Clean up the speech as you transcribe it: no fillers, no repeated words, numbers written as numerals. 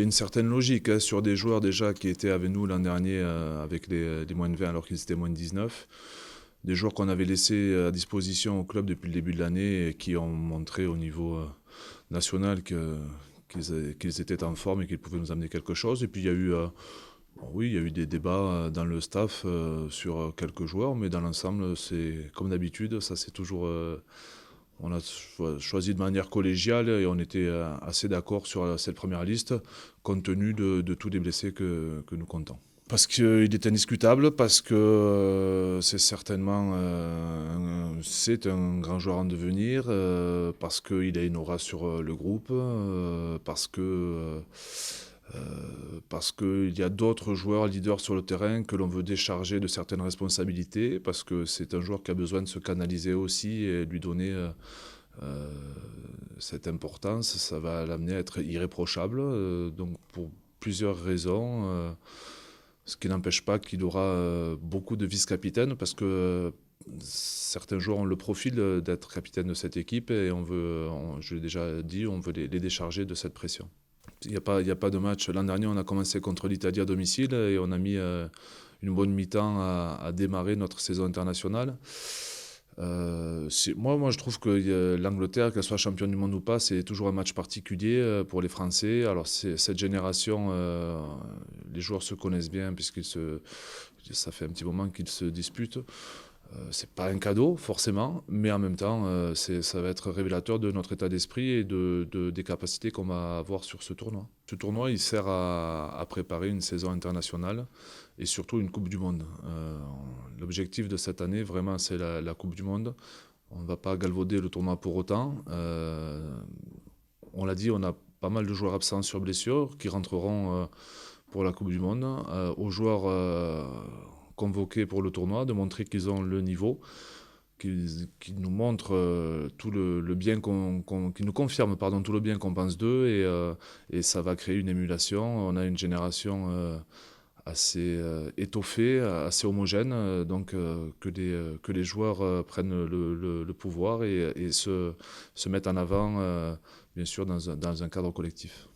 a une certaine logique hein, sur des joueurs déjà qui étaient avec nous l'an dernier avec les moins de 20 alors qu'ils étaient moins de 19. Des joueurs qu'on avait laissés à disposition au club depuis le début de l'année et qui ont montré au niveau national qu'ils étaient en forme et qu'ils pouvaient nous amener quelque chose. Et puis il y a eu, oui, il y a eu des débats dans le staff sur quelques joueurs, mais dans l'ensemble, c'est comme d'habitude, ça c'est toujours... on a choisi de manière collégiale et on était assez d'accord sur cette première liste, compte tenu de tous les blessés que nous comptons. Parce qu'il est indiscutable, parce que c'est certainement c'est un grand joueur en devenir, parce qu'il a une aura sur le groupe, parce qu'il y a d'autres joueurs leaders sur le terrain que l'on veut décharger de certaines responsabilités, parce que c'est un joueur qui a besoin de se canaliser aussi et lui donner cette importance. Ça va l'amener à être irréprochable, donc pour plusieurs raisons. Ce qui n'empêche pas qu'il aura beaucoup de vice-capitaines parce que certains joueurs ont le profil d'être capitaine de cette équipe et je l'ai déjà dit, on veut les décharger de cette pression. Il n'y a pas de match. L'an dernier, on a commencé contre l'Italie à domicile et on a mis une bonne mi-temps à démarrer notre saison internationale. Moi, je trouve que l'Angleterre, qu'elle soit championne du monde ou pas, c'est toujours un match particulier pour les Français. Alors, cette génération, les joueurs se connaissent bien ça fait un petit moment qu'ils se disputent. C'est pas un cadeau, forcément, mais en même temps, ça va être révélateur de notre état d'esprit et des capacités qu'on va avoir sur ce tournoi. Ce tournoi, il sert à préparer une saison internationale et surtout une Coupe du Monde. L'objectif de cette année, vraiment, c'est la Coupe du Monde. On ne va pas galvauder le tournoi pour autant. On l'a dit, on a pas mal de joueurs absents sur blessure qui rentreront pour la Coupe du Monde. Aux joueurs convoqués pour le tournoi, de montrer qu'ils ont le niveau, qu'ils nous montrent tout le bien qu'ils nous confirment pardon, tout le bien qu'on pense d'eux et ça va créer une émulation. On a une génération assez étoffée, assez homogène, donc que les joueurs prennent le pouvoir et se mettent en avant, bien sûr, dans un cadre collectif.